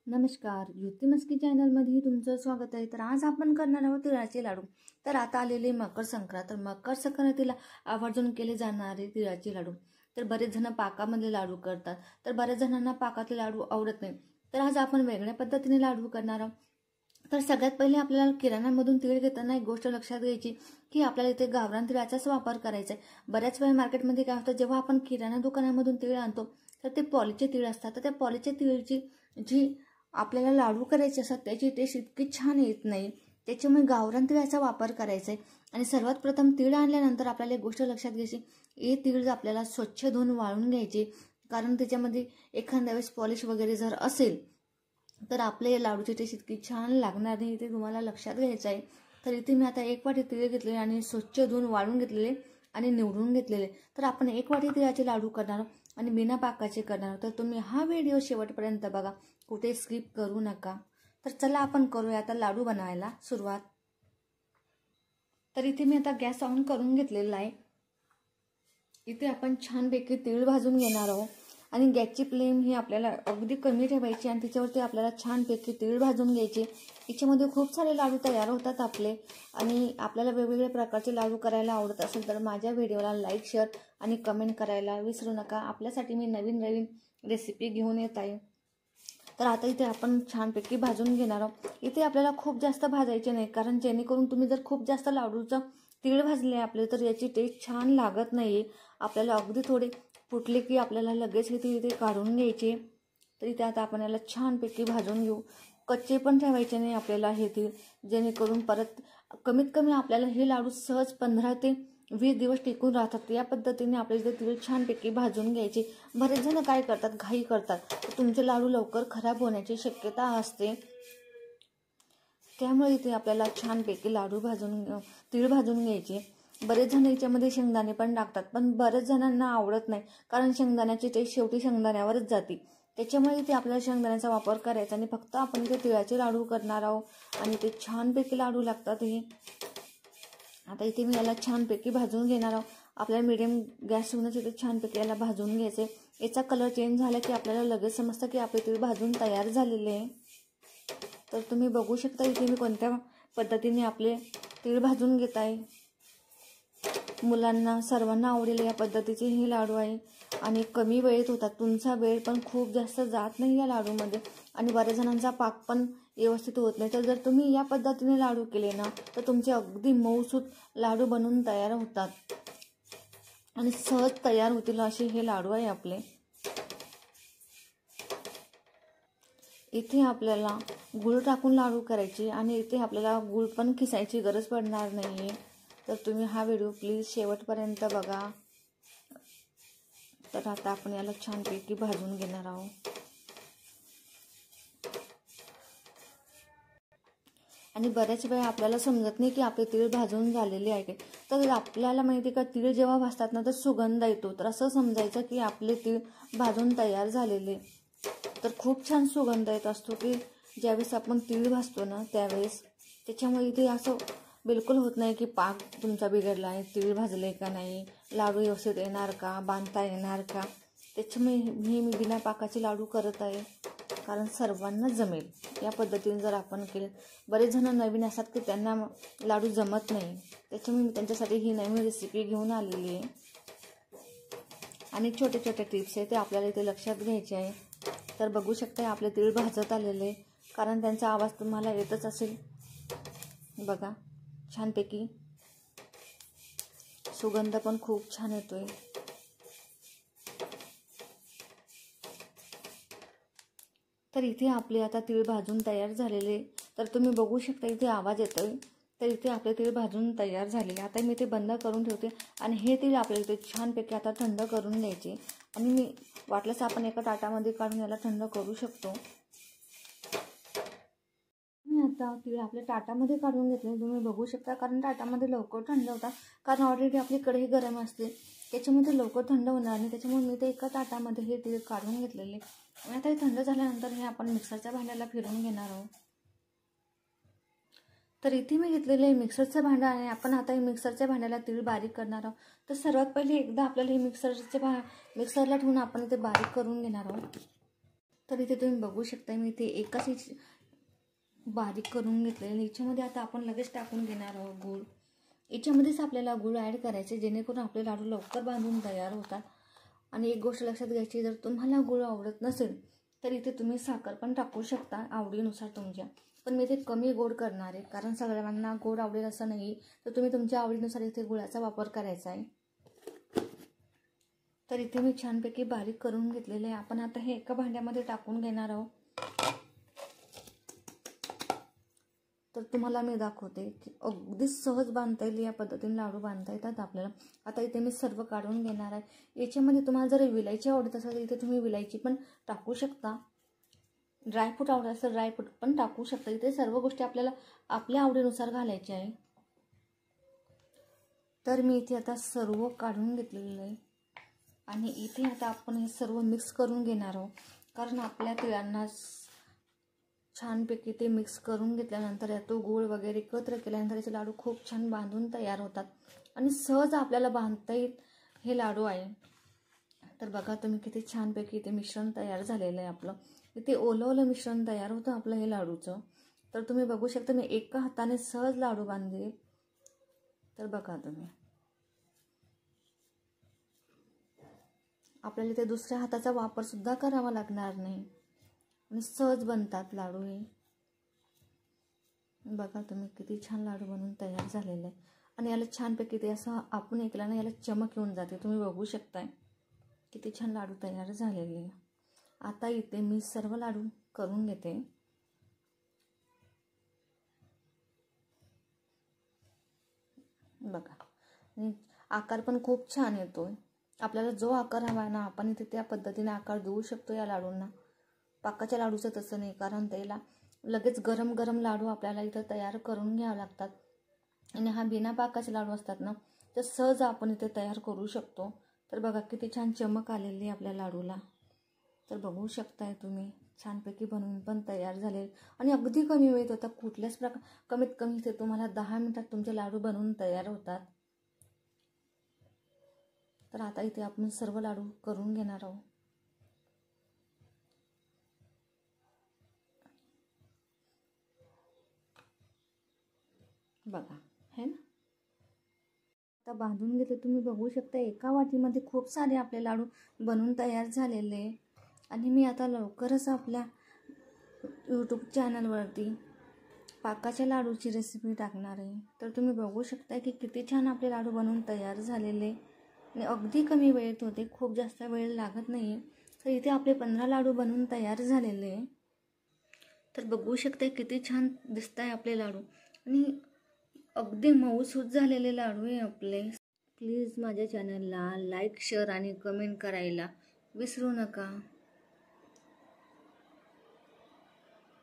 नमस्कार, ज्योती मस्की चॅनलमध्ये तुमचं स्वागत आहे। तर आज आपण करणार आहोत तिळाचे लाडू। तर आता आलेले मकर संक्रांत, तर मकर संक्रांतीला आवर्जून केले जाणारे तिळाचे लाडू। तर बरेच जण पाकामधले लाडू करतात, तर बऱ्याच जणांना पाकातले लाडू आवडत नाही। तर आज आपण वेगळ्या पद्धतीने लाडू करणार आहोत। तर सगळ्यात पहिले आपल्याला किराणामधून तीळ घेताना एक गोष्ट लक्षात घ्यायची की आपल्याला इथे गावरान तिळाचाच वापर करायचा आहे। बऱ्याच वेळा मार्केटमध्ये काय होतं, जेव्हा आपण किराणा दुकानामधून तीळ आणतो तर ते पॉलीचे तीळ असतात। तर त्या पॉलीच्या तीळची जी आपल्याला लाडू करायचे असतात त्याची टेस्ट इतकी छान येत नाही। त्याच्यामुळे गावरान तिळाचा वापर करायचा आहे। आणि सर्वात प्रथम तीळ आणल्यानंतर आपल्याला एक गोष्ट लक्षात घ्यायची, हे तीळ आपल्याला स्वच्छ धुवून वाळून घ्यायचे, कारण त्याच्यामध्ये एखाद्या वेळेस पॉलिश वगैरे जर असेल तर आपले लाडूची टेस्ट इतकी छान लागणार नाही, ते तुम्हाला लक्षात घ्यायचं आहे। तर इथे मी आता 1 वाटी तीळ घेतलेले आणि स्वच्छ धुवून वाळून घेतलेले आणि निवडून घेतलेले। तर आपण 1 वाटी तिळाचे लाडू करणार आणि बिना पाकाचे करणार। तर तुम्ही हा व्हिडिओ शेवटपर्यंत बघा, कुठे स्किप करू नका। तर चला आपण करूया आता लाडू बनवायला सुरुवात। तर इथे मी आता गॅस ऑन करून घेतलेला आहे। इथे आपण छानपैकी तीळ भाजून घेणार आहोत आणि गॅसची फ्लेम ही आपल्याला अगदी कमी ठेवायची आणि त्याच्यावरती आपल्याला छानपैकी तीळ भाजून घ्यायचे। याच्यामध्ये खूप सारे लाडू तयार होतात आपले। आणि आपल्याला वेगवेगळ्या प्रकारचे लाडू करायला आवडत असेल तर माझ्या व्हिडिओला लाईक, शेअर आणि कमेंट करायला विसरू नका। आपल्यासाठी मी नवीन नवीन रेसिपी घेऊन येत आहे। तर आता इथे आपण छानपैकी भाजून घेणार आहोत। इथे आपल्याला खूप जास्त भाजायचे नाही, कारण जेणेकरून तुम्ही जर खूप जास्त लाडूचं तीळ भाजले आपले तर याची टेस्ट छान लागत नाही। आपल्याला अगदी थोडे फुटले की आपल्याला लगेच हे तीळ काढून घ्यायचे। तर इथे आता आपण याला छानपैकी भाजून घेऊ, कच्चे पण ठेवायचे नाही आपल्याला हे तीळ, जेणेकरून परत कमीत कमी आपल्याला हे लाडू सहज 15 ते 20 दिवस टिकून राहतात। या पद्धतीने आपले इथे तीळ छानपैकी भाजून घ्यायचे। बरेच जण काय करतात, घाई करतात, तर तुमचे लाडू लवकर खराब होण्याची शक्यता असते। त्यामुळे इथे आपल्याला छानपैकी तीळ भाजून घ्यायचे। बरेच जण याच्यामध्ये शेंगदाणे पण टाकतात, पण बरेच जणांना आवडत नाही, कारण शेंगदाण्याची टेस्ट शेवटी शेंगदाण्यावरच जाते। त्याच्यामुळे इथे आपल्याला शेंगदाण्याचा वापर करायचा आणि फक्त आपण इथे तिळाचे लाडू करणार आहोत आणि ते छानपैकी लाडू लागतात हे। आता इथे मी याला छानपैकी भाजून घेणार आहोत। आपल्याला मीडियम गॅसवरच इथे छानपैकी याला भाजून घ्यायचे। याचा कलर चेंज झाला की आपल्याला लगेच समजतं की आपले तीळ भाजून तयार झालेले आहे। तर तुम्ही बघू शकता इथे मी कोणत्या पद्धतीने आपले तीळ भाजून घेत आहे। मुलांना सर्वांना आवडेल या पद्धतीचे हे लाडू आहे आणि कमी वेळेत होतात। तुमचा वेळ पण खूप जास्त जात नाही या लाडूमध्ये आणि बऱ्याच जणांचा पाक पण व्यवस्थित होत नाही। तर जर तुम्ही या पद्धतीने लाडू केले ना तर तुमचे अगदी मऊसूत लाडू बनून तयार होतात आणि सहज तयार होतील असे हे लाडू आहे आपले। इथे आपल्याला गूळ टाकून लाडू करायचे आणि इथे आपल्याला गूळ पण खिसायची गरज पडणार नाहीये। तर तुम्ही हा व्हिडिओ प्लीज शेवटपर्यंत बघा। तर आता आपण याला छानपैकी भाजून घेणार आहोत आणि बऱ्याच वेळा आपल्याला समजत नाही की आपले तीळ भाजून झालेले आहे। तर आपल्याला माहिती का, तीळ जेव्हा भाजतात ना तर सुगंध येतो, तर असं समजायचं की आपले तीळ भाजून तयार झालेले। तर खूप छान सुगंध येत असतो की ज्यावेळेस आपण तीळ भाजतो ना त्यावेळेस। त्याच्यामुळे इथे असं बिलकुल होत नाही की पाक तुमचा बिघडला आहे, तीळ भाजले का नाही, लाडू व्यवस्थित येणार का, बांधता येणार का। त्याच्यामुळे मी बिना पाकाचे लाडू करत आहे, कारण सर्वांना जमेल या पद्धतीने जर आपण केले। बरेच जण नवीन असतात की त्यांना लाडू जमत नाही, त्याच्यामुळे मी त्यांच्यासाठी ही नवीन रेसिपी घेऊन आलेली आहे आणि छोटे छोटे टिप्स आहे ते आपल्याला इथे लक्षात घ्यायचे आहे। तर बघू शकता आपले तीळ भाजत आलेले, कारण त्यांचा आवाज तुम्हाला येतच असेल। बघा छानपैकी सुगंध पण खूप छान येतोय। तर इथे आपले आता तीळ भाजून तयार झालेले, तर तुम्ही बघू शकता इथे आवाज येतोय। तर इथे आपले तीळ भाजून तयार झालेले। आता मी ते बंद करून ठेवते आणि हे तीळ आपल्याला इथे छानपैकी आता थंड करून घ्यायचे आणि मी वाटल्यास आपण एका ताटामध्ये काढून याला थंड करू शकतो। मी आता तीळ आपल्या ताटामध्ये काढून घेतले, तुम्ही बघू शकता, कारण ताटामध्ये लवकर थंड होतात, कारण ऑलरेडी आपली कढई गरम असते, त्याच्यामध्ये लवकर थंड होणार नाही। त्याच्यामुळे मी ते एका ताटामध्ये हे तीळ काढून घेतलेले आणि आता हे थंड झाल्यानंतर हे आपण मिक्सरच्या भांड्याला फिरवून घेणार आहोत। तर इथे मी घेतलेले मिक्सरचं भांडं आहे। आपण आता हे मिक्सरच्या भांड्याला तीळ बारीक करणार आहोत। तर सर्वात पहिले एकदा आपल्याला हे मिक्सरला ठेवून आपण इथे बारीक करून घेणार आहोत। तर इथे तुम्ही बघू शकता मी इथे एकाच बारीक करून घेतलेलं. याच्यामध्ये आता आपण लगेच टाकून घेणार आहोत गूळ. याच्यामध्येच आपल्याला गूळ ॲड करायचे जेणेकरून आपले लाडू लवकर बांधून तयार होतात. आणि एक गोष्ट लक्षात घ्यायची, जर तुम्हाला गूळ आवडत नसेल तर इथे तुम्ही साखर पण टाकू शकता आवडीनुसार तुमच्या. पण मी इथे कमी गोड करणार आहे कारण सगळ्यांना गोड आवडेल असं नाही. तर तुम्ही तुमच्या आवडीनुसार इथे गुळाचा वापर करायचा आहे. तर इथे मी छानपैकी बारीक करून घेतलेलं आहे. आपण आता हे एका भांड्यामध्ये टाकून घेणार आहोत. तर तुम्हाला मी दाखवते की अगदी सहज बांधता येईल, या पद्धतीने लाडू बांधता येतात आपल्याला. आता इथे मी सर्व काढून घेणार आहे. याच्यामध्ये तुम्हाला जर विलायची आवडत असेल तर इथे तुम्ही विलायची पण टाकू शकता. ड्रायफ्रूट आवडत असेल ड्रायफ्रूट पण टाकू शकता. इथे सर्व गोष्टी आपल्याला आपल्या आवडीनुसार घालायच्या आहे. तर मी इथे आता सर्व काढून घेतलेलं आहे आणि इथे आता आपण हे सर्व मिक्स करून घेणार आहोत. कारण आपल्या तिळांना छानपैकी ते मिक्स करून घेतल्यानंतर यातो गूळ वगैरे एकत्र केल्यानंतर याचे लाडू खूप छान बांधून तयार होतात आणि सहज आपल्याला बांधता येत हे लाडू आहे. तर बघा तुम्ही किती छानपैकी ते मिश्रण तयार झालेलं आहे आपलं. इथे ओलं ओलं मिश्रण तयार होतं आपलं हे लाडूचं. तर तुम्ही बघू शकता मी एका हाताने सहज लाडू बांधले. तर बघा तुम्ही आपल्याला इथे दुसऱ्या हाताचा वापर सुद्धा करावा लागणार नाही आणि सहज बनतात लाडू हे. बघा तुम्ही किती छान लाडू बनवून तयार झालेले आहे आणि याला छानपैकी ते असं आपण ऐकलं ना याला चमक येऊन जाते. तुम्ही बघू शकताय किती छान लाडू तयार झालेले आहे. आता इथे मी सर्व लाडू करून घेते. बघा आकार पण खूप छान येतोय. आपल्याला जो आकार हवा आहे ना आपण इथे त्या पद्धतीने आकार देऊ शकतो या लाडूंना. पाकाच्या लाडूचं तसं नाही कारण त्याला लगेच गरम गरम लाडू आपल्याला इथं तयार करून घ्यावे लागतात आणि हा बिना पाकाचे लाडू असतात ना तर सहज आपण इथे तयार करू शकतो. तर बघा किती छान चमक आलेली आपल्या लाडूला. तर बघू शकताय तुम्ही छानपैकी बनवून पण तयार झाले आणि अगदी कमी वेळेत होता. कुठल्याच कमीत कमी इथे तुम्हाला 10 मिनिटात तुमचे लाडू बनवून तयार होतात. तर आता इथे आपण सर्व लाडू करून घेणार आहोत. बघा है ना आता बांधून घेतले. तुम्ही बघू शकता एका वाटीमध्ये खूप सारे आपले लाडू बनवून तयार झालेले. आणि मी आता लवकरच आपल्या यूट्यूब चॅनलवरती पाकाच्या लाडूची रेसिपी टाकणार आहे. तर तुम्ही बघू शकता की किती छान आपले लाडू बनवून तयार झालेले आणि अगदी कमी वेळेत होते. खूप जास्त वेळ लागत नाही. तर इथे आपले 15 लाडू बनवून तयार झालेले. तर बघू शकता किती छान दिसत आहे आपले लाडू आणि अगदी मऊसूत झालेले लाडू आहे आपले. प्लीज माझ्या चॅनलला लाईक शेअर आणि कमेंट करायला विसरू नका.